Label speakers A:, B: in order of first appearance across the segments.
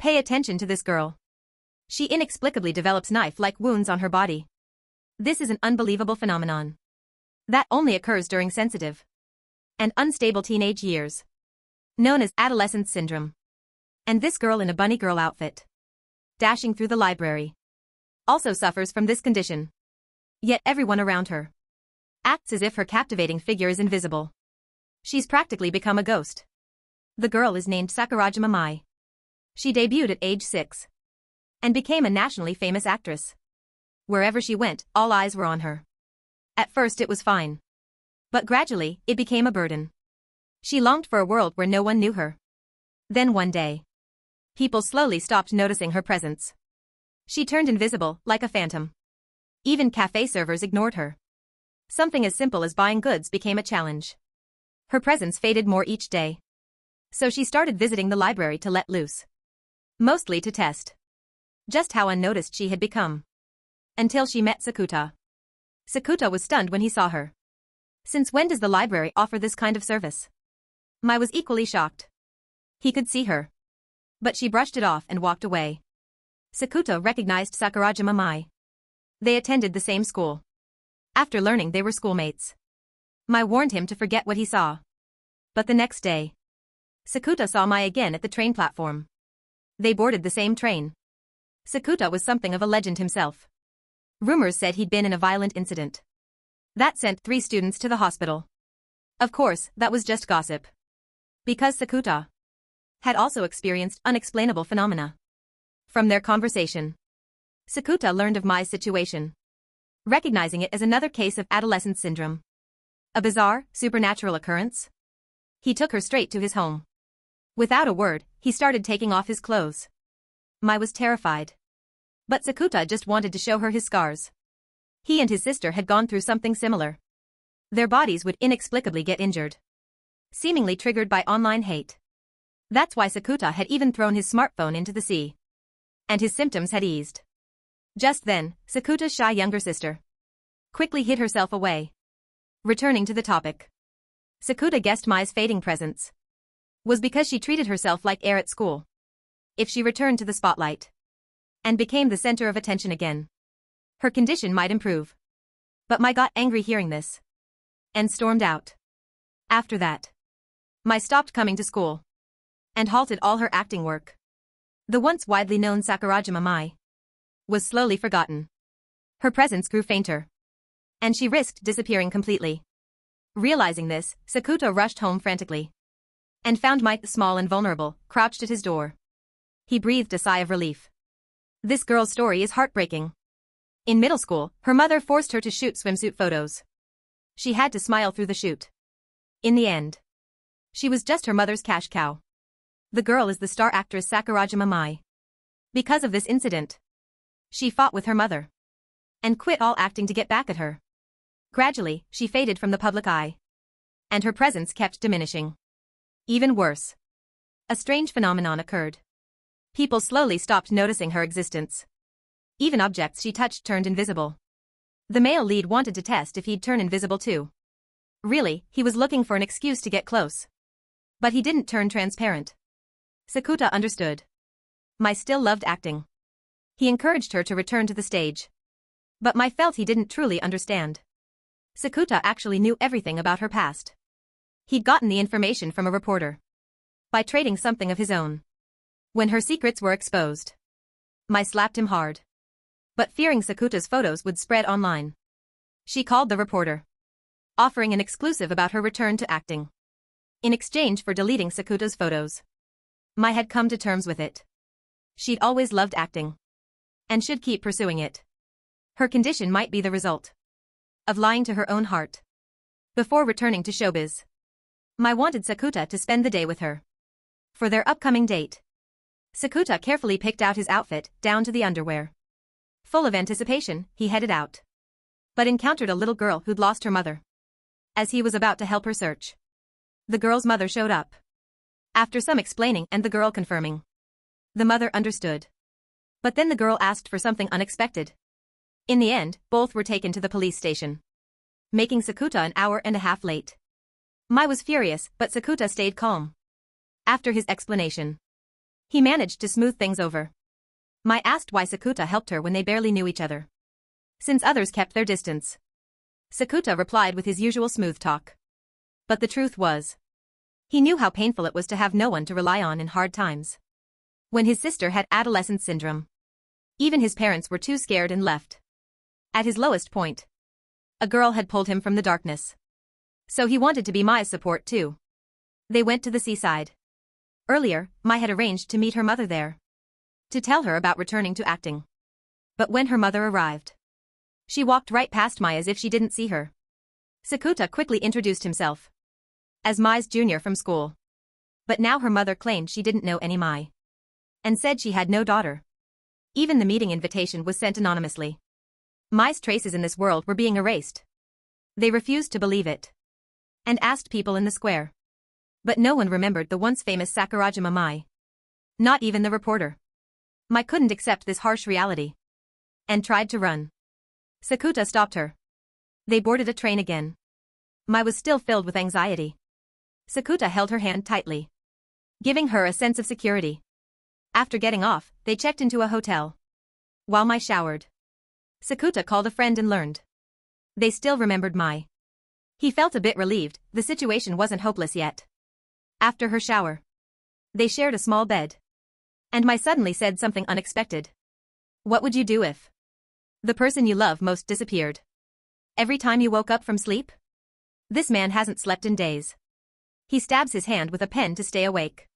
A: Pay attention to this girl. She inexplicably develops knife-like wounds on her body. This is an unbelievable phenomenon that only occurs during sensitive and unstable teenage years, known as adolescence syndrome. And this girl in a bunny girl outfit, dashing through the library, also suffers from this condition. Yet everyone around her acts as if her captivating figure is invisible. She's practically become a ghost. The girl is named Sakurajima Mai. She debuted at age 6 and became a nationally famous actress. Wherever she went, all eyes were on her. At first it was fine, but gradually, it became a burden. She longed for a world where no one knew her. Then one day, people slowly stopped noticing her presence. She turned invisible, like a phantom. Even cafe servers ignored her. Something as simple as buying goods became a challenge. Her presence faded more each day. So she started visiting the library to let loose. Mostly to test just how unnoticed she had become. Until she met Sakuta. Sakuta was stunned when he saw her. Since when does the library offer this kind of service? Mai was equally shocked. He could see her, but she brushed it off and walked away. Sakuta recognized Sakurajima Mai. They attended the same school. After learning they were schoolmates, Mai warned him to forget what he saw. But the next day, Sakuta saw Mai again at the train platform. They boarded the same train. Sakuta was something of a legend himself. Rumors said he'd been in a violent incident that sent 3 students to the hospital. Of course, that was just gossip. Because Sakuta had also experienced unexplainable phenomena. From their conversation, Sakuta learned of Mai's situation, recognizing it as another case of adolescence syndrome. A bizarre, supernatural occurrence. He took her straight to his home. Without a word, he started taking off his clothes. Mai was terrified. But Sakuta just wanted to show her his scars. He and his sister had gone through something similar. Their bodies would inexplicably get injured, seemingly triggered by online hate. That's why Sakuta had even thrown his smartphone into the sea. And his symptoms had eased. Just then, Sakuta's shy younger sister quickly hid herself away. Returning to the topic, Sakuta guessed Mai's fading presence was because she treated herself like air at school. If she returned to the spotlight and became the center of attention again, her condition might improve. But Mai got angry hearing this and stormed out. After that, Mai stopped coming to school and halted all her acting work. The once widely known Sakurajima Mai was slowly forgotten. Her presence grew fainter, and she risked disappearing completely. Realizing this, Sakuta rushed home frantically and found Mai, small and vulnerable, crouched at his door. He breathed a sigh of relief. This girl's story is heartbreaking. In middle school, her mother forced her to shoot swimsuit photos. She had to smile through the shoot. In the end, she was just her mother's cash cow. The girl is the star actress Sakurajima Mai. Because of this incident, she fought with her mother and quit all acting to get back at her. Gradually, she faded from the public eye, and her presence kept diminishing. Even worse, a strange phenomenon occurred. People slowly stopped noticing her existence. Even objects she touched turned invisible. The male lead wanted to test if he'd turn invisible too. Really, he was looking for an excuse to get close. But he didn't turn transparent. Sakuta understood. Mai still loved acting. He encouraged her to return to the stage. But Mai felt he didn't truly understand. Sakuta actually knew everything about her past. He'd gotten the information from a reporter by trading something of his own. When her secrets were exposed, Mai slapped him hard. But fearing Sakuta's photos would spread online, she called the reporter, offering an exclusive about her return to acting. In exchange for deleting Sakuta's photos, Mai had come to terms with it. She'd always loved acting and should keep pursuing it. Her condition might be the result of lying to her own heart. Before returning to showbiz, Mai wanted Sakuta to spend the day with her. For their upcoming date, Sakuta carefully picked out his outfit, down to the underwear. Full of anticipation, he headed out, but encountered a little girl who'd lost her mother. As he was about to help her search, the girl's mother showed up. After some explaining and the girl confirming, the mother understood. But then the girl asked for something unexpected. In the end, both were taken to the police station, making Sakuta an hour and a half late. Mai was furious, but Sakuta stayed calm. After his explanation, He managed to smooth things over. Mai asked why Sakuta helped her when they barely knew each other. Since others kept their distance. Sakuta replied with his usual smooth talk. But the truth was, he knew how painful it was to have no one to rely on in hard times. When his sister had adolescent syndrome, even his parents were too scared and left. At his lowest point, a girl had pulled him from the darkness. So he wanted to be Mai's support too. They went to the seaside. Earlier, Mai had arranged to meet her mother there. To tell her about returning to acting. But when her mother arrived, she walked right past Mai as if she didn't see her. Sakuta quickly introduced himself as Mai's junior from school. But now her mother claimed she didn't know any Mai. And said she had no daughter. Even the meeting invitation was sent anonymously. Mai's traces in this world were being erased. They refused to believe it. And asked people in the square. But no one remembered the once famous Sakurajima Mai. Not even the reporter. Mai couldn't accept this harsh reality. And tried to run. Sakuta stopped her. They boarded a train again. Mai was still filled with anxiety. Sakuta held her hand tightly, giving her a sense of security. After getting off, they checked into a hotel. While Mai showered, Sakuta called a friend and learned. They still remembered Mai. He felt a bit relieved, the situation wasn't hopeless yet. After her shower, they shared a small bed. And Mai suddenly said something unexpected. What would you do if the person you love most disappeared? Every time you woke up from sleep? This man hasn't slept in days. He stabs his hand with a pen to stay awake.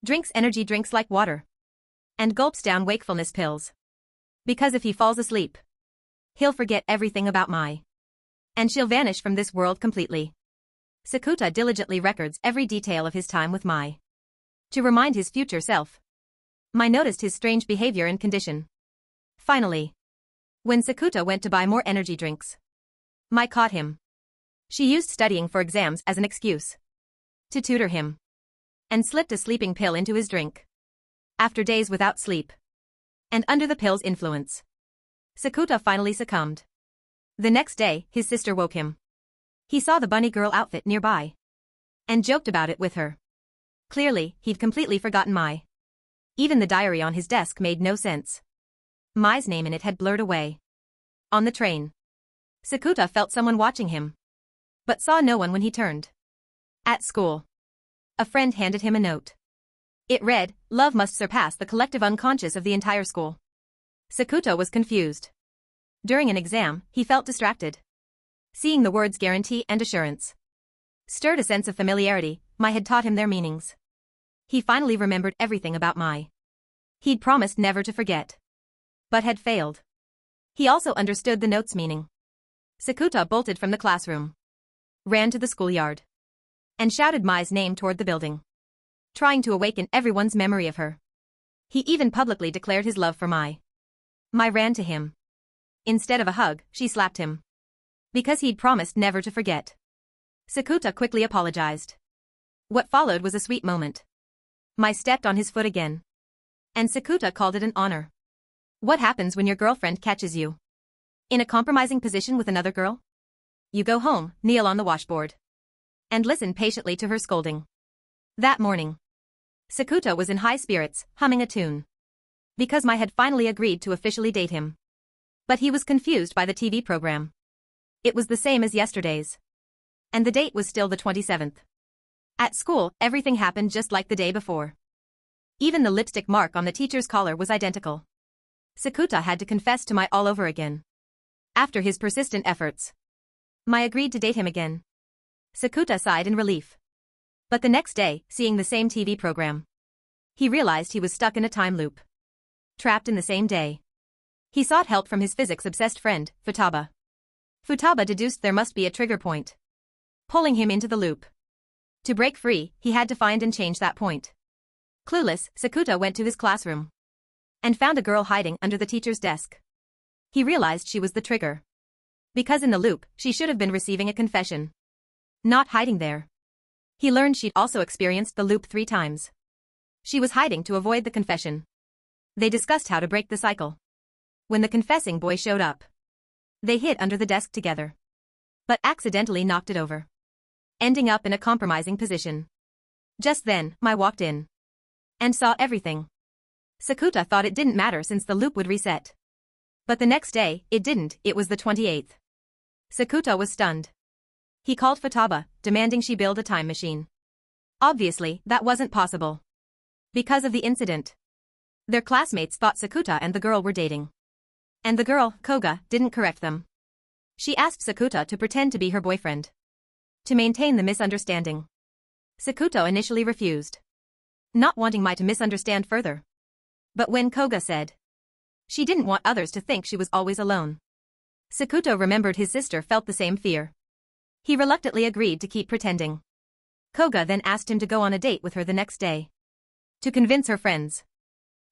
A: Drinks energy drinks like water. And gulps down wakefulness pills. Because if he falls asleep, he'll forget everything about Mai. And she'll vanish from this world completely. Sakuta diligently records every detail of his time with Mai. To remind his future self. Mai noticed his strange behavior and condition. Finally, when Sakuta went to buy more energy drinks, Mai caught him. She used studying for exams as an excuse to tutor him. And slipped a sleeping pill into his drink. After days without sleep. And under the pill's influence, Sakuta finally succumbed. The next day, his sister woke him. He saw the bunny girl outfit nearby. And joked about it with her. Clearly, he'd completely forgotten Mai. Even the diary on his desk made no sense. Mai's name in it had blurred away. On the train, Sakuta felt someone watching him. But saw no one when he turned. At school, a friend handed him a note. It read, "Love must surpass the collective unconscious of the entire school." Sakuta was confused. During an exam, he felt distracted. Seeing the words guarantee and assurance stirred a sense of familiarity. Mai had taught him their meanings. He finally remembered everything about Mai. He'd promised never to forget. But had failed. He also understood the note's meaning. Sakuta bolted from the classroom. Ran to the schoolyard. And shouted Mai's name toward the building. Trying to awaken everyone's memory of her. He even publicly declared his love for Mai. Mai ran to him. Instead of a hug, she slapped him. Because he'd promised never to forget. Sakuta quickly apologized. What followed was a sweet moment. Mai stepped on his foot again. And Sakuta called it an honor. What happens when your girlfriend catches you in a compromising position with another girl? You go home, kneel on the washboard. And listen patiently to her scolding. That morning, Sakuta was in high spirits, humming a tune. Because Mai had finally agreed to officially date him. But he was confused by the TV program. It was the same as yesterday's. And the date was still the 27th. At school, everything happened just like the day before. Even the lipstick mark on the teacher's collar was identical. Sakuta had to confess to Mai all over again. After his persistent efforts, Mai agreed to date him again. Sakuta sighed in relief. But the next day, seeing the same TV program, he realized he was stuck in a time loop. Trapped in the same day. He sought help from his physics-obsessed friend, Futaba. Futaba deduced there must be a trigger point, pulling him into the loop. To break free, he had to find and change that point. Clueless, Sakuta went to his classroom. And found a girl hiding under the teacher's desk. He realized she was the trigger. Because in the loop, she should have been receiving a confession. Not hiding there. He learned she'd also experienced the loop 3 times. She was hiding to avoid the confession. They discussed how to break the cycle. When the confessing boy showed up, they hid under the desk together. But accidentally knocked it over. Ending up in a compromising position. Just then, Mai walked in. and saw everything. Sakuta thought it didn't matter since the loop would reset. But the next day, it didn't. It was the 28th. Sakuta was stunned. He called Futaba, demanding she build a time machine. Obviously, that wasn't possible. Because of the incident. Their classmates thought Sakuta and the girl were dating. And the girl, Koga, didn't correct them. She asked Sakuta to pretend to be her boyfriend. To maintain the misunderstanding. Sakuta initially refused. Not wanting Mai to misunderstand further. But when Koga said she didn't want others to think she was always alone. Sakuta remembered his sister felt the same fear. He reluctantly agreed to keep pretending. Koga then asked him to go on a date with her the next day. To convince her friends.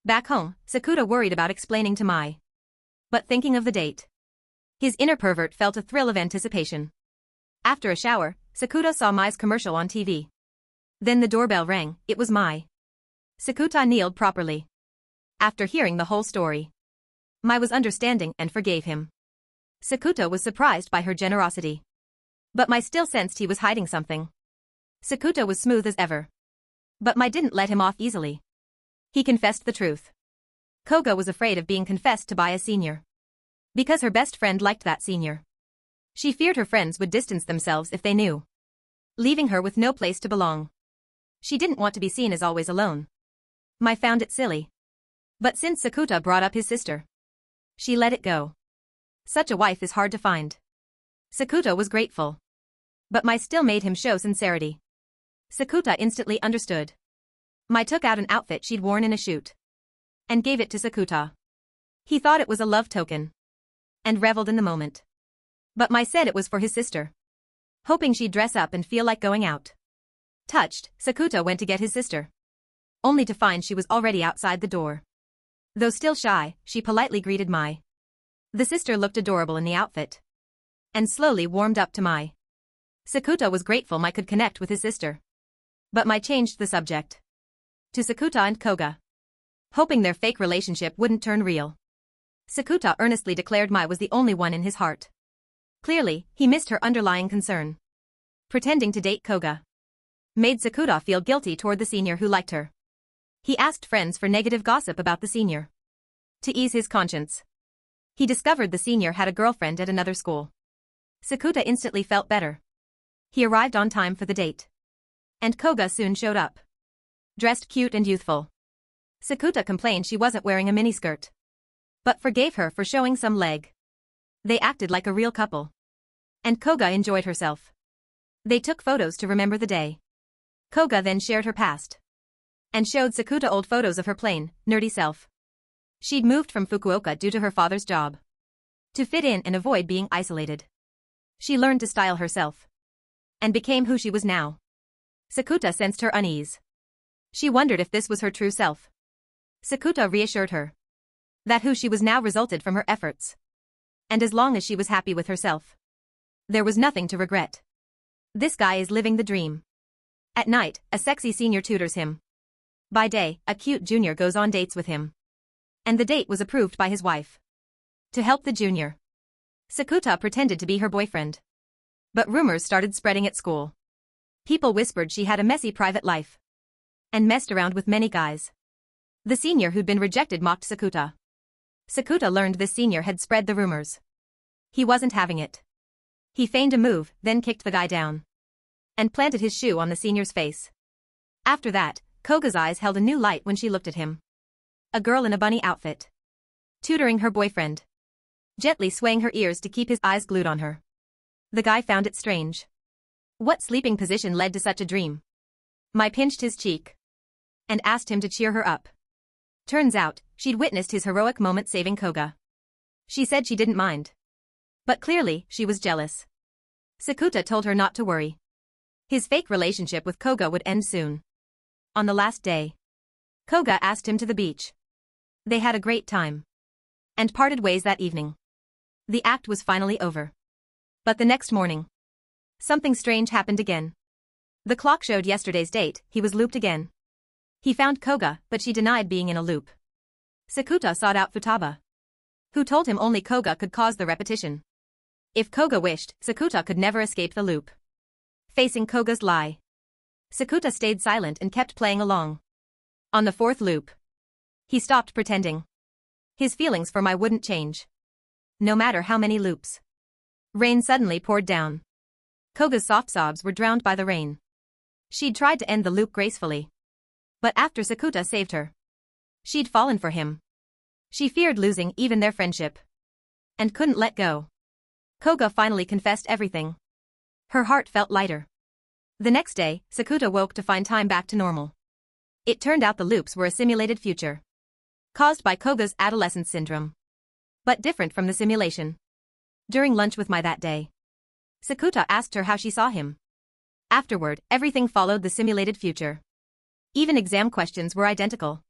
A: Back home, Sakuta worried about explaining to Mai. But thinking of the date. His inner pervert felt a thrill of anticipation. After a shower, Sakuta saw Mai's commercial on TV. Then the doorbell rang. It was Mai. Sakuta kneeled properly. After hearing the whole story. Mai was understanding and forgave him. Sakuta was surprised by her generosity. But Mai still sensed he was hiding something. Sakuta was smooth as ever. But Mai didn't let him off easily. He confessed the truth. Koga was afraid of being confessed to by a senior. Because her best friend liked that senior. She feared her friends would distance themselves if they knew. Leaving her with no place to belong. She didn't want to be seen as always alone. Mai found it silly. But since Sakuta brought up his sister, she let it go. Such a wife is hard to find. Sakuta was grateful. But Mai still made him show sincerity. Sakuta instantly understood. Mai took out an outfit she'd worn in a shoot. And gave it to Sakuta. He thought it was a love token. And reveled in the moment. But Mai said it was for his sister. Hoping she'd dress up and feel like going out. Touched, Sakuta went to get his sister. Only to find she was already outside the door. Though still shy, she politely greeted Mai. The sister looked adorable in the outfit. And slowly warmed up to Mai. Sakuta was grateful Mai could connect with his sister. But Mai changed the subject. To Sakuta and Koga. Hoping their fake relationship wouldn't turn real. Sakuta earnestly declared Mai was the only one in his heart. Clearly, he missed her underlying concern. Pretending to date Koga. Made Sakuta feel guilty toward the senior who liked her. He asked friends for negative gossip about the senior. To ease his conscience. He discovered the senior had a girlfriend at another school. Sakuta instantly felt better. He arrived on time for the date. And Koga soon showed up. Dressed cute and youthful. Sakuta complained she wasn't wearing a miniskirt. But forgave her for showing some leg. They acted like a real couple. And Koga enjoyed herself. They took photos to remember the day. Koga then shared her past. And showed Sakuta old photos of her plain, nerdy self. She'd moved from Fukuoka due to her father's job. To fit in and avoid being isolated. She learned to style herself. And became who she was now. Sakuta sensed her unease. She wondered if this was her true self. Sakuta reassured her. That who she was now resulted from her efforts. And as long as she was happy with herself. There was nothing to regret. This guy is living the dream. At night, a sexy senior tutors him. By day, a cute junior goes on dates with him. And the date was approved by his wife. To help the junior. Sakuta pretended to be her boyfriend. But rumors started spreading at school. People whispered she had a messy private life. And messed around with many guys. The senior who'd been rejected mocked Sakuta. Sakuta learned this senior had spread the rumors. He wasn't having it. He feigned a move, then kicked the guy down. And planted his shoe on the senior's face. After that, Koga's eyes held a new light when she looked at him. A girl in a bunny outfit. Tutoring her boyfriend. Gently swaying her ears to keep his eyes glued on her. The guy found it strange. What sleeping position led to such a dream? Mai pinched his cheek. And asked him to cheer her up. Turns out, she'd witnessed his heroic moment saving Koga. She said she didn't mind. But clearly, she was jealous. Sakuta told her not to worry. His fake relationship with Koga would end soon. On the last day, Koga asked him to the beach. They had a great time. And parted ways that evening. The act was finally over. But the next morning, something strange happened again. The clock showed yesterday's date. He was looped again. He found Koga, but she denied being in a loop. Sakuta sought out Futaba, who told him only Koga could cause the repetition. If Koga wished, Sakuta could never escape the loop. Facing Koga's lie, Sakuta stayed silent and kept playing along. On the fourth loop, he stopped pretending. His feelings for my wouldn't change. No matter how many loops. Rain suddenly poured down. Koga's soft sobs were drowned by the rain. She'd tried to end the loop gracefully. But after Sakuta saved her, she'd fallen for him. She feared losing even their friendship. And couldn't let go. Koga finally confessed everything. Her heart felt lighter. The next day, Sakuta woke to find time back to normal. It turned out the loops were a simulated future. Caused by Koga's adolescence syndrome. But different from the simulation. During lunch with Mai that day, Sakuta asked her how she saw him. Afterward, everything followed the simulated future. Even exam questions were identical.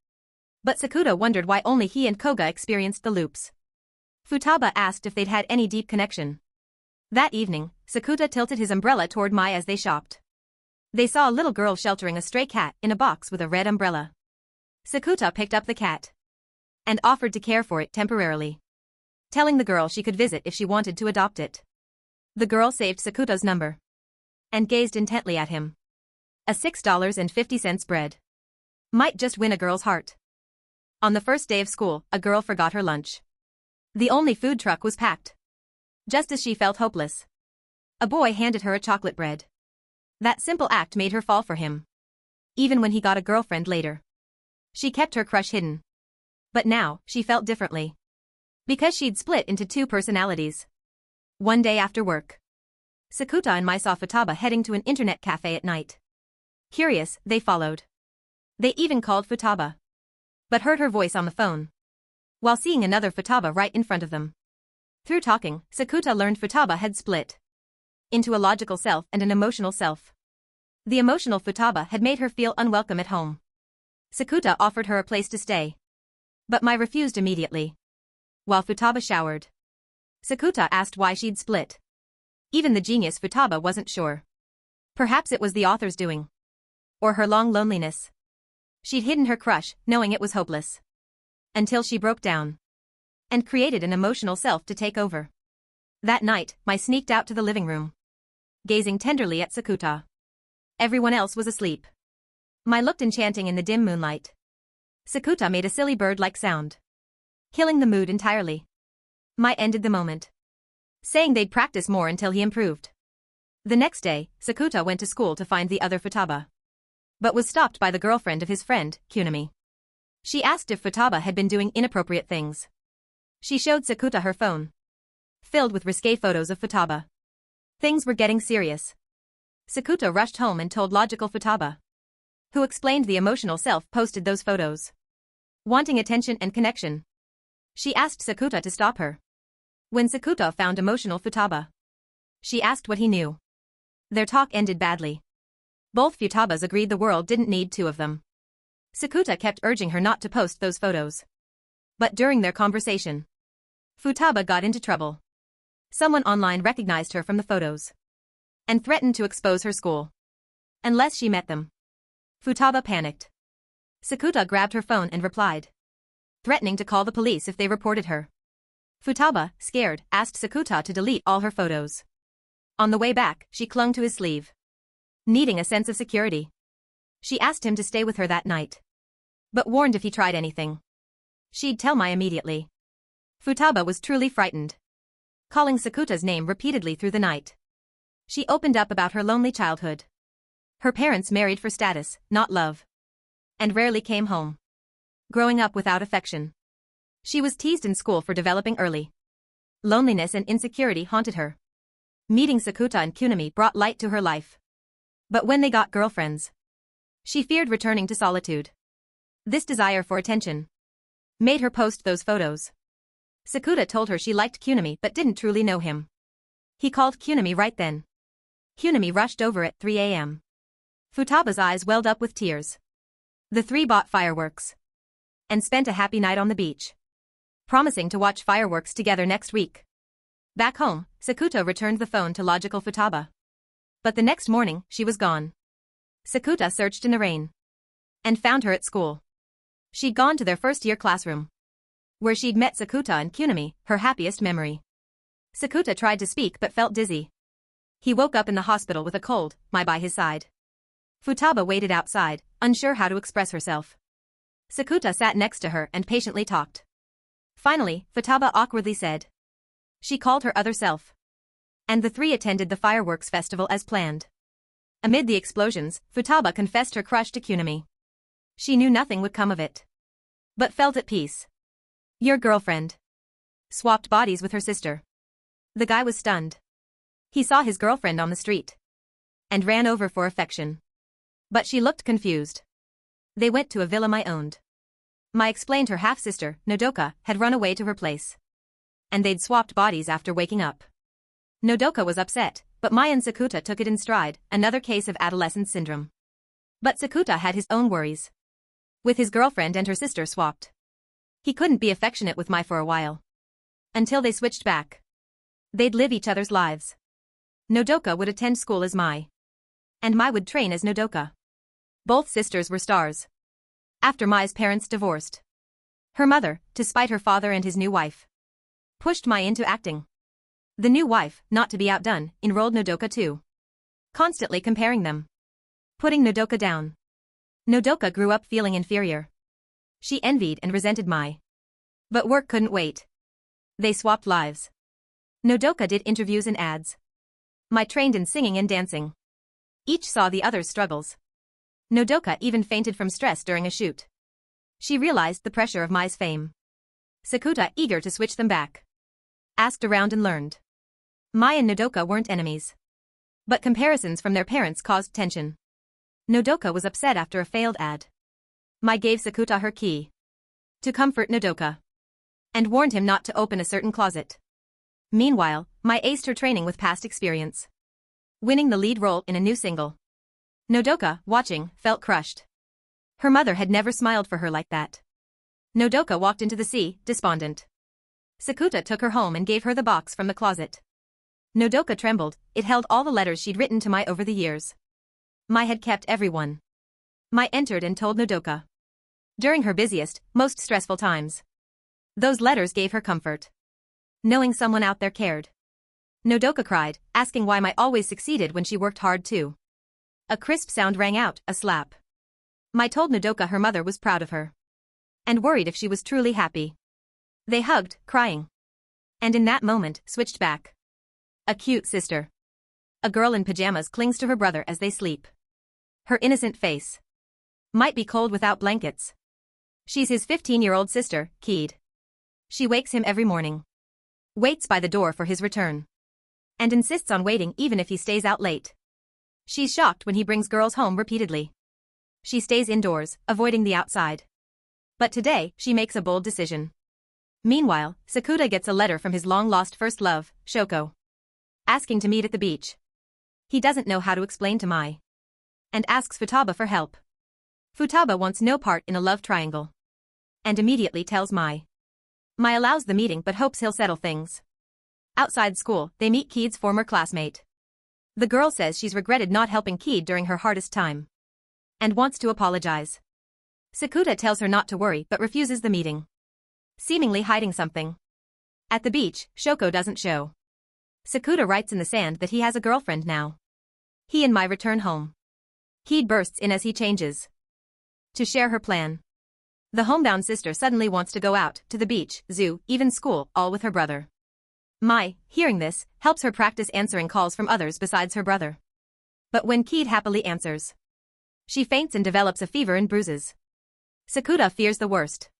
A: But Sakuta wondered why only he and Koga experienced the loops. Futaba asked if they'd had any deep connection. That evening, Sakuta tilted his umbrella toward Mai as they shopped. They saw a little girl sheltering a stray cat in a box with a red umbrella. Sakuta picked up the cat and offered to care for it temporarily, telling the girl she could visit if she wanted to adopt it. The girl saved Sakuta's number and gazed intently at him. A $6.50 spread might just win a girl's heart. On the first day of school, a girl forgot her lunch. The only food truck was packed. Just as she felt hopeless, a boy handed her a chocolate bread. That simple act made her fall for him. Even when he got a girlfriend later, she kept her crush hidden. But now, she felt differently. Because she'd split into two personalities. One day after work, Sakuta and Mai saw Futaba heading to an internet cafe at night. Curious, they followed. They even called Futaba, but heard her voice on the phone, while seeing another Futaba right in front of them. Through talking, Sakuta learned Futaba had split into a logical self and an emotional self. The emotional Futaba had made her feel unwelcome at home. Sakuta offered her a place to stay, but Mai refused immediately. While Futaba showered, Sakuta asked why she'd split. Even the genius Futaba wasn't sure. Perhaps it was the author's doing. Or her long loneliness. She'd hidden her crush, knowing it was hopeless. Until she broke down and created an emotional self to take over. That night, Mai sneaked out to the living room, gazing tenderly at Sakuta. Everyone else was asleep. Mai looked enchanting in the dim moonlight. Sakuta made a silly bird-like sound, killing the mood entirely. Mai ended the moment, saying they'd practice more until he improved. The next day, Sakuta went to school to find the other Futaba, but was stopped by the girlfriend of his friend, Kunami. She asked if Futaba had been doing inappropriate things. She showed Sakuta her phone, filled with risque photos of Futaba. Things were getting serious. Sakuta rushed home and told logical Futaba, who explained the emotional self posted those photos, wanting attention and connection. She asked Sakuta to stop her. When Sakuta found emotional Futaba, she asked what he knew. Their talk ended badly. Both Futabas agreed the world didn't need two of them. Sakuta kept urging her not to post those photos. But during their conversation, Futaba got into trouble. Someone online recognized her from the photos and threatened to expose her school unless she met them. Futaba panicked. Sakuta grabbed her phone and replied, threatening to call the police if they reported her. Futaba, scared, asked Sakuta to delete all her photos. On the way back, she clung to his sleeve, needing a sense of security. She asked him to stay with her that night, but warned if he tried anything, she'd tell Mai immediately. Futaba was truly frightened, calling Sakuta's name repeatedly through the night. She opened up about her lonely childhood. Her parents married for status, not love, and rarely came home. Growing up without affection, she was teased in school for developing early. Loneliness and insecurity haunted her. Meeting Sakuta and Kunami brought light to her life. But when they got girlfriends, she feared returning to solitude. This desire for attention made her post those photos. Sakuta told her she liked Kunami but didn't truly know him. He called Kunami right then. Kunami rushed over at 3 a.m. Futaba's eyes welled up with tears. The three bought fireworks and spent a happy night on the beach, promising to watch fireworks together next week. Back home, Sakuta returned the phone to logical Futaba. But the next morning, she was gone. Sakuta searched in the rain and found her at school. She'd gone to their first-year classroom, where she'd met Sakuta and Kunami, her happiest memory. Sakuta tried to speak but felt dizzy. He woke up in the hospital with a cold, Mai by his side. Futaba waited outside, unsure how to express herself. Sakuta sat next to her and patiently talked. Finally, Futaba awkwardly said. She called her other self. And the three attended the fireworks festival as planned. Amid the explosions, Futaba confessed her crush to Kunami. She knew nothing would come of it, but felt at peace. Your girlfriend swapped bodies with her sister. The guy was stunned. He saw his girlfriend on the street and ran over for affection. But she looked confused. They went to a villa Mai owned. Mai explained her half-sister, Nodoka, had run away to her place. And they'd swapped bodies after waking up. Nodoka was upset, but Mai and Sakuta took it in stride, another case of adolescence syndrome. But Sakuta had his own worries. With his girlfriend and her sister swapped, he couldn't be affectionate with Mai for a while. Until they switched back. They'd live each other's lives. Nodoka would attend school as Mai. And Mai would train as Nodoka. Both sisters were stars. After Mai's parents divorced, her mother, to spite her father and his new wife, pushed Mai into acting. The new wife, not to be outdone, enrolled Nodoka too. Constantly comparing them. Putting Nodoka down. Nodoka grew up feeling inferior. She envied and resented Mai. But work couldn't wait. They swapped lives. Nodoka did interviews and ads. Mai trained in singing and dancing. Each saw the other's struggles. Nodoka even fainted from stress during a shoot. She realized the pressure of Mai's fame. Sakuta, eager to switch them back, asked around and learned. Mai and Nodoka weren't enemies. But comparisons from their parents caused tension. Nodoka was upset after a failed ad. Mai gave Sakuta her key to comfort Nodoka and warned him not to open a certain closet. Meanwhile, Mai aced her training with past experience, winning the lead role in a new single. Nodoka, watching, felt crushed. Her mother had never smiled for her like that. Nodoka walked into the sea, despondent. Sakuta took her home and gave her the box from the closet. Nodoka trembled, it held all the letters she'd written to Mai over the years. Mai had kept every one. Mai entered and told Nodoka. During her busiest, most stressful times. Those letters gave her comfort. Knowing someone out there cared. Nodoka cried, asking why Mai always succeeded when she worked hard too. A crisp sound rang out, a slap. Mai told Nodoka her mother was proud of her. And worried if she was truly happy. They hugged, crying. And in that moment, switched back. A cute sister. A girl in pajamas clings to her brother as they sleep. Her innocent face might be cold without blankets. She's his 15-year-old sister, Keed. She wakes him every morning. Waits by the door for his return. And insists on waiting even if he stays out late. She's shocked when he brings girls home repeatedly. She stays indoors, avoiding the outside. But today, she makes a bold decision. Meanwhile, Sakuta gets a letter from his long-lost first love, Shoko, asking to meet at the beach. He doesn't know how to explain to Mai. And asks Futaba for help. Futaba wants no part in a love triangle. And immediately tells Mai. Mai allows the meeting but hopes he'll settle things. Outside school, they meet Keed's former classmate. The girl says she's regretted not helping Keed during her hardest time. And wants to apologize. Sakuta tells her not to worry but refuses the meeting. Seemingly hiding something. At the beach, Shoko doesn't show. Sakuta writes in the sand that he has a girlfriend now. He and Mai return home. Keed bursts in as he changes. To share her plan. The homebound sister suddenly wants to go out, to the beach, zoo, even school, all with her brother. Mai, hearing this, helps her practice answering calls from others besides her brother. But when Keed happily answers, she faints and develops a fever and bruises. Sakuta fears the worst.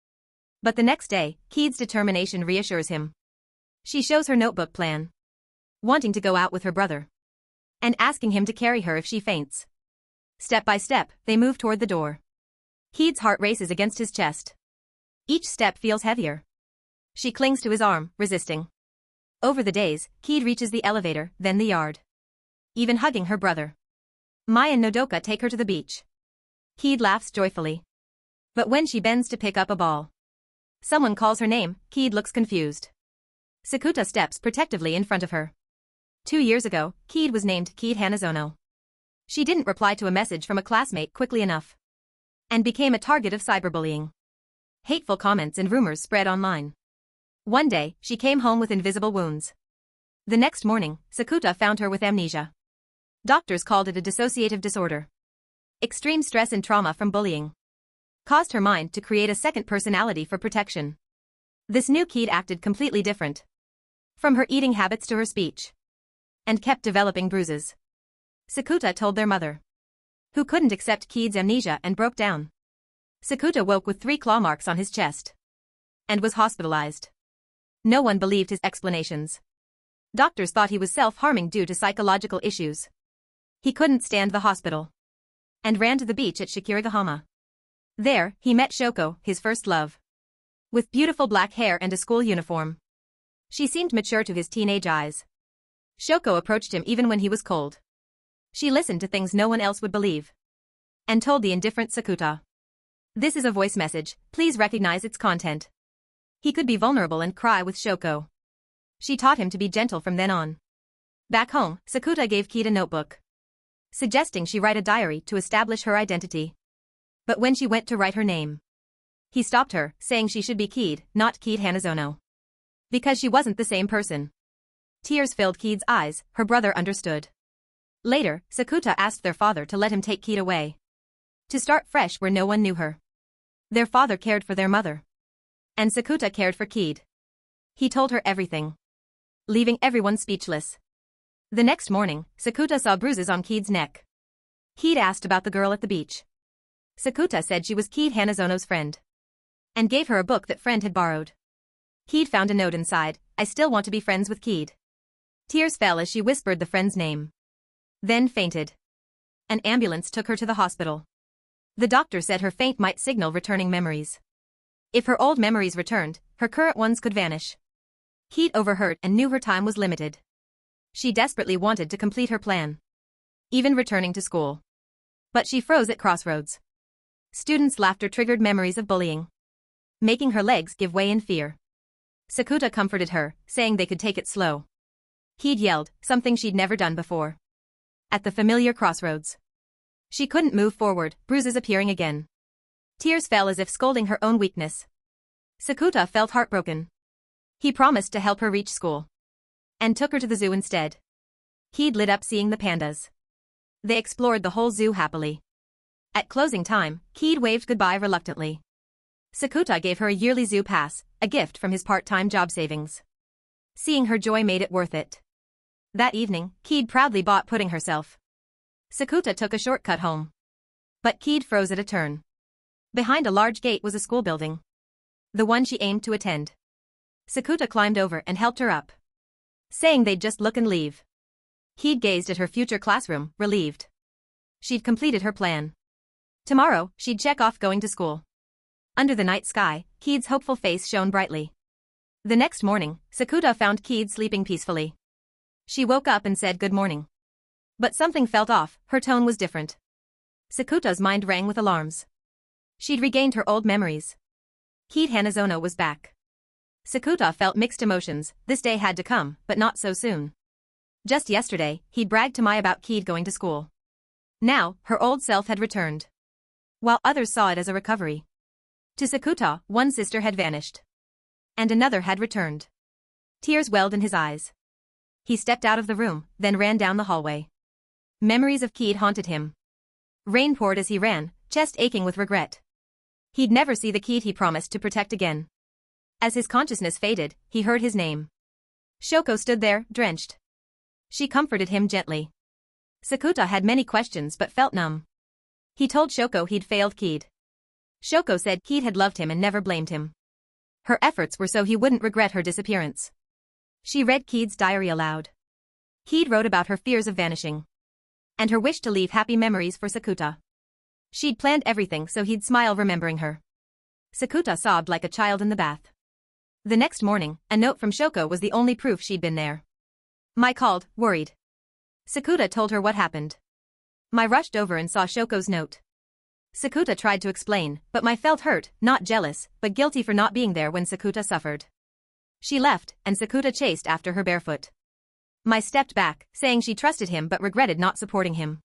A: But the next day, Keed's determination reassures him. She shows her notebook plan. Wanting to go out with her brother. And asking him to carry her if she faints. Step by step, they move toward the door. Keed's heart races against his chest. Each step feels heavier. She clings to his arm, resisting. Over the days, Keed reaches the elevator, then the yard. Even hugging her brother. Mai and Nodoka take her to the beach. Keed laughs joyfully. But when she bends to pick up a ball, someone calls her name, Keed looks confused. Sakuta steps protectively in front of her. 2 years ago, Keed was named Keed Hanazono. She didn't reply to a message from a classmate quickly enough. And became a target of cyberbullying. Hateful comments and rumors spread online. One day, she came home with invisible wounds. The next morning, Sakuta found her with amnesia. Doctors called it a dissociative disorder. Extreme stress and trauma from bullying. caused her mind to create a second personality for protection. This new Keed acted completely different. From her eating habits to her speech. And kept developing bruises. Sakuta told their mother, who couldn't accept Keed's amnesia and broke down. Sakuta woke with 3 claw marks on his chest. And was hospitalized. No one believed his explanations. Doctors thought he was self-harming due to psychological issues. He couldn't stand the hospital. And ran to the beach at Shikirigahama. There, he met Shoko, his first love. With beautiful black hair and a school uniform. She seemed mature to his teenage eyes. Shoko approached him even when he was cold. She listened to things no one else would believe. And told the indifferent Sakuta. This is a voice message, please recognize its content. He could be vulnerable and cry with Shoko. She taught him to be gentle from then on. Back home, Sakuta gave Keed a notebook. Suggesting she write a diary to establish her identity. But when she went to write her name, he stopped her, saying she should be Keed, not Keed Hanazono. Because she wasn't the same person. Tears filled Keed's eyes, her brother understood. Later, Sakuta asked their father to let him take Keed away. To start fresh where no one knew her. Their father cared for their mother. And Sakuta cared for Keed. He told her everything. Leaving everyone speechless. The next morning, Sakuta saw bruises on Keed's neck. Keed asked about the girl at the beach. Sakuta said she was Keed Hanazono's friend. And gave her a book that friend had borrowed. Keed found a note inside, I still want to be friends with Keed. Tears fell as she whispered the friend's name. Then fainted. An ambulance took her to the hospital. The doctor said her faint might signal returning memories. If her old memories returned, her current ones could vanish. Keed overheard and knew her time was limited. She desperately wanted to complete her plan. Even returning to school. But she froze at crossroads. Students' laughter triggered memories of bullying. Making her legs give way in fear. Sakuta comforted her, saying they could take it slow. Keed yelled, something she'd never done before. At the familiar crossroads. She couldn't move forward, bruises appearing again. Tears fell as if scolding her own weakness. Sakuta felt heartbroken. He promised to help her reach school. And took her to the zoo instead. Keed lit up seeing the pandas. They explored the whole zoo happily. At closing time, Keed waved goodbye reluctantly. Sakuta gave her a yearly zoo pass, a gift from his part-time job savings. Seeing her joy made it worth it. That evening, Keed proudly bought pudding herself. Sakuta took a shortcut home. But Keed froze at a turn. Behind a large gate was a school building. The one she aimed to attend. Sakuta climbed over and helped her up. Saying they'd just look and leave. Keed gazed at her future classroom, relieved. She'd completed her plan. Tomorrow, she'd check off going to school. Under the night sky, Keed's hopeful face shone brightly. The next morning, Sakuta found Keed sleeping peacefully. She woke up and said good morning. But something felt off, her tone was different. Sakuta's mind rang with alarms. She'd regained her old memories. Keed Hanazono was back. Sakuta felt mixed emotions, this day had to come, but not so soon. Just yesterday, he'd bragged to Mai about Keed going to school. Now, her old self had returned. While others saw it as a recovery. To Sakuta, one sister had vanished. And another had returned. Tears welled in his eyes. He stepped out of the room, then ran down the hallway. Memories of Keed haunted him. Rain poured as he ran, chest aching with regret. He'd never see the Keed he promised to protect again. As his consciousness faded, he heard his name. Shoko stood there, drenched. She comforted him gently. Sakuta had many questions but felt numb. He told Shoko he'd failed Keed. Shoko said Keed had loved him and never blamed him. Her efforts were so he wouldn't regret her disappearance. She read Keed's diary aloud. Keed wrote about her fears of vanishing. And her wish to leave happy memories for Sakuta. She'd planned everything so he'd smile remembering her. Sakuta sobbed like a child in the bath. The next morning, a note from Shoko was the only proof she'd been there. Mai called, worried. Sakuta told her what happened. Mai rushed over and saw Shoko's note. Sakuta tried to explain, but Mai felt hurt, not jealous, but guilty for not being there when Sakuta suffered. She left, and Sakuta chased after her barefoot. Mai stepped back, saying she trusted him but regretted not supporting him.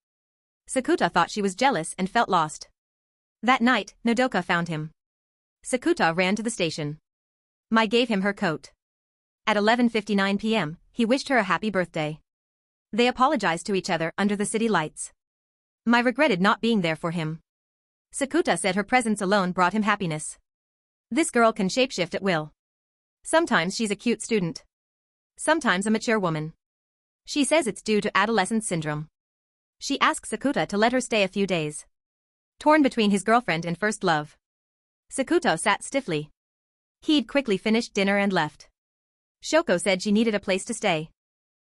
A: Sakuta thought she was jealous and felt lost. That night, Nodoka found him. Sakuta ran to the station. Mai gave him her coat. At 11:59 p.m., he wished her a happy birthday. They apologized to each other under the city lights. Mai regretted not being there for him. Sakuta said her presence alone brought him happiness. This girl can shapeshift at will. Sometimes she's a cute student. Sometimes a mature woman. She says it's due to adolescence syndrome. She asks Sakuta to let her stay a few days. Torn between his girlfriend and first love, Sakuta sat stiffly. He'd quickly finished dinner and left. Shoko said she needed a place to stay,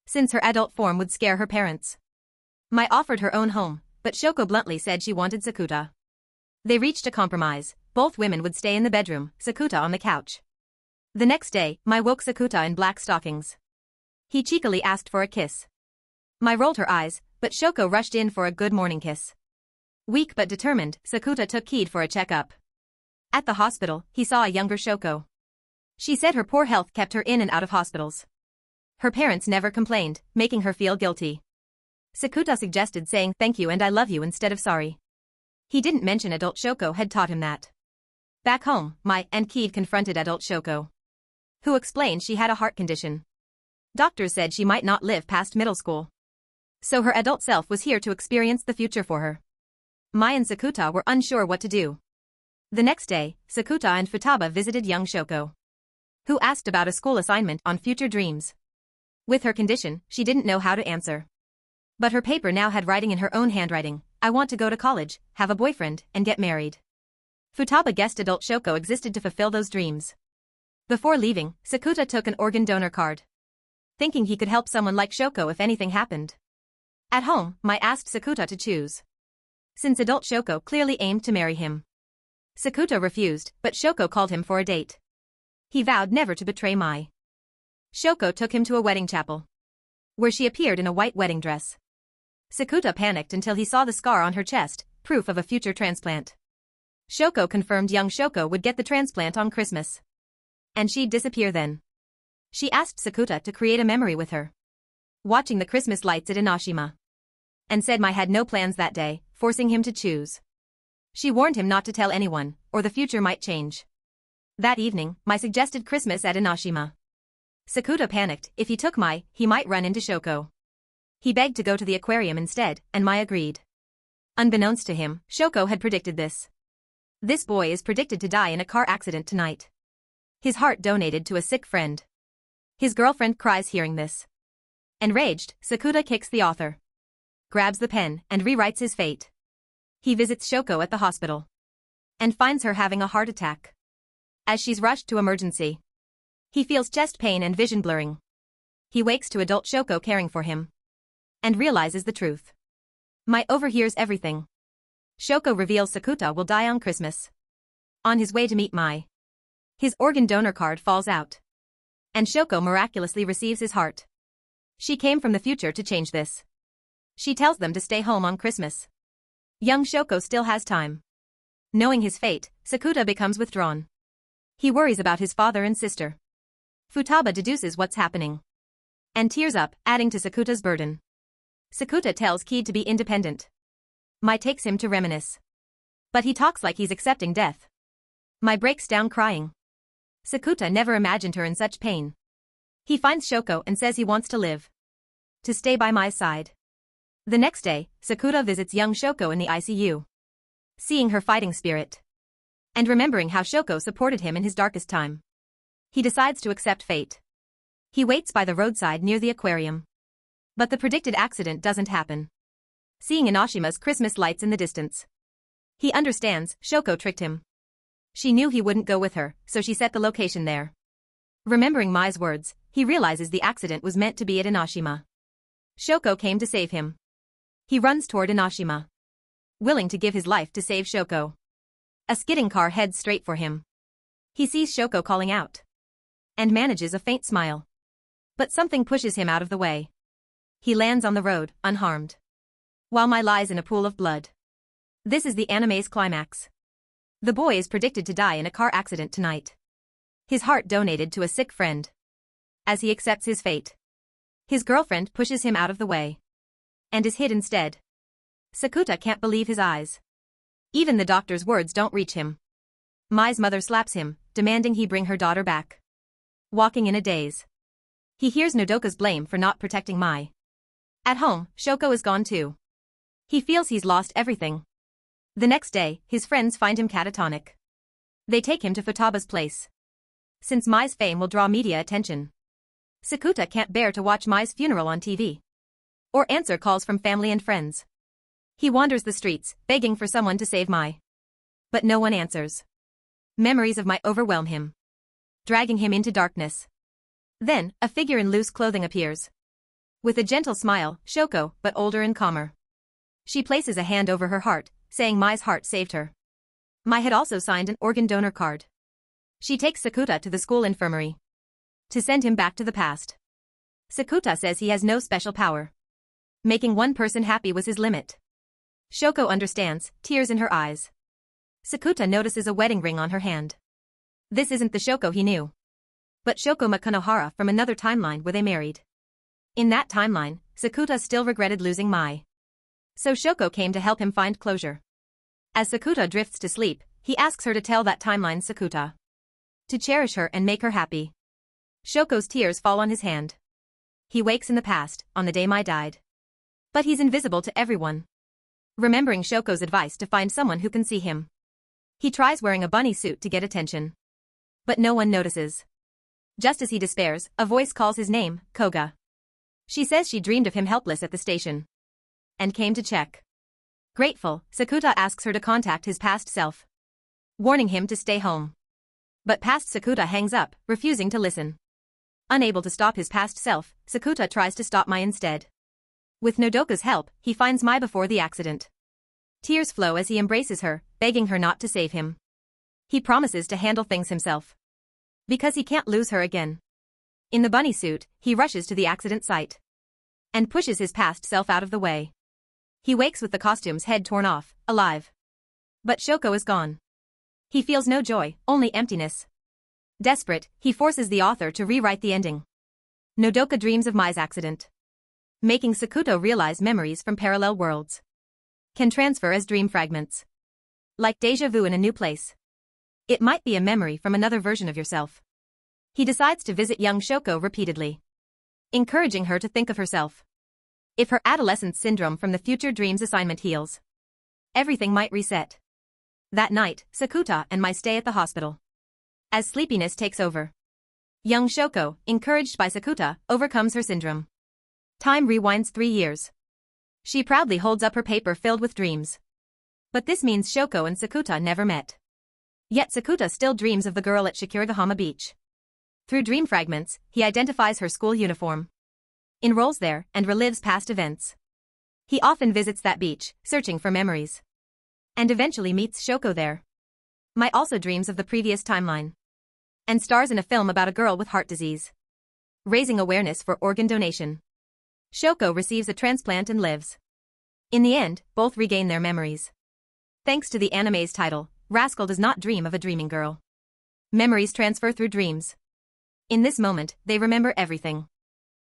A: since her adult form would scare her parents. Mai offered her own home, but Shoko bluntly said she wanted Sakuta. They reached a compromise. Both women would stay in the bedroom, Sakuta on the couch. The next day, Mai woke Sakuta in black stockings. He cheekily asked for a kiss. Mai rolled her eyes, but Shoko rushed in for a good morning kiss. Weak but determined, Sakuta took Keed for a checkup. At the hospital, he saw a younger Shoko. She said her poor health kept her in and out of hospitals. Her parents never complained, making her feel guilty. Sakuta suggested saying thank you and I love you instead of sorry. He didn't mention adult Shoko had taught him that. Back home, Mai and Keed confronted adult Shoko, who explained she had a heart condition. Doctors said she might not live past middle school. So her adult self was here to experience the future for her. Mai and Sakuta were unsure what to do. The next day, Sakuta and Futaba visited young Shoko, who asked about a school assignment on future dreams. With her condition, she didn't know how to answer. But her paper now had writing in her own handwriting. I want to go to college, have a boyfriend, and get married. Futaba guessed adult Shoko existed to fulfill those dreams. Before leaving, Sakuta took an organ donor card, thinking he could help someone like Shoko if anything happened. At home, Mai asked Sakuta to choose, since adult Shoko clearly aimed to marry him. Sakuta refused, but Shoko called him for a date. He vowed never to betray Mai. Shoko took him to a wedding chapel, where she appeared in a white wedding dress. Sakuta panicked until he saw the scar on her chest, proof of a future transplant. Shoko confirmed young Shoko would get the transplant on Christmas, and she'd disappear then. She asked Sakuta to create a memory with her, watching the Christmas lights at Inoshima, and said Mai had no plans that day, forcing him to choose. She warned him not to tell anyone, or the future might change. That evening, Mai suggested Christmas at Inoshima. Sakuta panicked. If he took Mai, he might run into Shoko. He begged to go to the aquarium instead, and Mai agreed. Unbeknownst to him, Shoko had predicted this. This boy is predicted to die in a car accident tonight. His heart donated to a sick friend. His girlfriend cries hearing this. Enraged, Sakuta kicks the author, grabs the pen, and rewrites his fate. He visits Shoko at the hospital and finds her having a heart attack. As she's rushed to emergency, he feels chest pain and vision blurring. He wakes to adult Shoko caring for him and realizes the truth. Mai overhears everything. Shoko reveals Sakuta will die on Christmas. On his way to meet Mai, his organ donor card falls out, and Shoko miraculously receives his heart. She came from the future to change this. She tells them to stay home on Christmas. Young Shoko still has time. Knowing his fate, Sakuta becomes withdrawn. He worries about his father and sister. Futaba deduces what's happening and tears up, adding to Sakuta's burden. Sakuta tells Keed to be independent. Mai takes him to reminisce, but he talks like he's accepting death. Mai breaks down crying. Sakuta never imagined her in such pain. He finds Shoko and says he wants to live, to stay by Mai's side. The next day, Sakuta visits young Shoko in the ICU. Seeing her fighting spirit, and remembering how Shoko supported him in his darkest time, he decides to accept fate. He waits by the roadside near the aquarium. But the predicted accident doesn't happen. Seeing Inoshima's Christmas lights in the distance, he understands Shoko tricked him. She knew he wouldn't go with her, so she set the location there. Remembering Mai's words, he realizes the accident was meant to be at Inoshima. Shoko came to save him. He runs toward Inoshima, willing to give his life to save Shoko. A skidding car heads straight for him. He sees Shoko calling out and manages a faint smile. But something pushes him out of the way. He lands on the road, unharmed, while Mai lies in a pool of blood. This is the anime's climax. The boy is predicted to die in a car accident tonight. His heart donated to a sick friend. As he accepts his fate, his girlfriend pushes him out of the way and is hit instead. Sakuta can't believe his eyes. Even the doctor's words don't reach him. Mai's mother slaps him, demanding he bring her daughter back. Walking in a daze, he hears Nodoka's blame for not protecting Mai. At home, Shoko is gone too. He feels he's lost everything. The next day, his friends find him catatonic. They take him to Futaba's place. Since Mai's fame will draw media attention, Sakuta can't bear to watch Mai's funeral on TV. Or answer calls from family and friends. He wanders the streets, begging for someone to save Mai. But no one answers. Memories of Mai overwhelm him, dragging him into darkness. Then, a figure in loose clothing appears. With a gentle smile, Shoko, but older and calmer. She places a hand over her heart, saying Mai's heart saved her. Mai had also signed an organ donor card. She takes Sakuta to the school infirmary to send him back to the past. Sakuta says he has no special power. Making one person happy was his limit. Shoko understands, tears in her eyes. Sakuta notices a wedding ring on her hand. This isn't the Shoko he knew, but Shoko Makunohara from another timeline where they married. In that timeline, Sakuta still regretted losing Mai. So Shoko came to help him find closure. As Sakuta drifts to sleep, he asks her to tell that timeline Sakuta to cherish her and make her happy. Shoko's tears fall on his hand. He wakes in the past, on the day Mai died. But he's invisible to everyone. Remembering Shoko's advice to find someone who can see him, he tries wearing a bunny suit to get attention. But no one notices. Just as he despairs, a voice calls his name, Koga. She says she dreamed of him helpless at the station and came to check. Grateful, Sakuta asks her to contact his past self, warning him to stay home. But past Sakuta hangs up, refusing to listen. Unable to stop his past self, Sakuta tries to stop Mai instead. With Nodoka's help, he finds Mai before the accident. Tears flow as he embraces her, begging her not to save him. He promises to handle things himself, because he can't lose her again. In the bunny suit, he rushes to the accident site and pushes his past self out of the way. He wakes with the costume's head torn off, alive. But Shoko is gone. He feels no joy, only emptiness. Desperate, he forces the author to rewrite the ending. Nodoka dreams of Mai's accident, making Sakuto realize memories from parallel worlds can transfer as dream fragments. Like déjà vu in a new place. It might be a memory from another version of yourself. He decides to visit young Shoko repeatedly, encouraging her to think of herself. If her adolescence syndrome from the future dreams assignment heals, everything might reset. That night, Sakuta and Mai stay at the hospital. As sleepiness takes over, young Shoko, encouraged by Sakuta, overcomes her syndrome. Time rewinds 3 years. She proudly holds up her paper filled with dreams. But this means Shoko and Sakuta never met. Yet Sakuta still dreams of the girl at Shikirigahama Beach. Through dream fragments, he identifies her school uniform, enrolls there, and relives past events. He often visits that beach, searching for memories, and eventually meets Shoko there. Mai also dreams of the previous timeline and stars in a film about a girl with heart disease, raising awareness for organ donation. Shoko receives a transplant and lives. In the end, both regain their memories. Thanks to the anime's title, Rascal does not dream of a dreaming girl. Memories transfer through dreams. In this moment, they remember everything.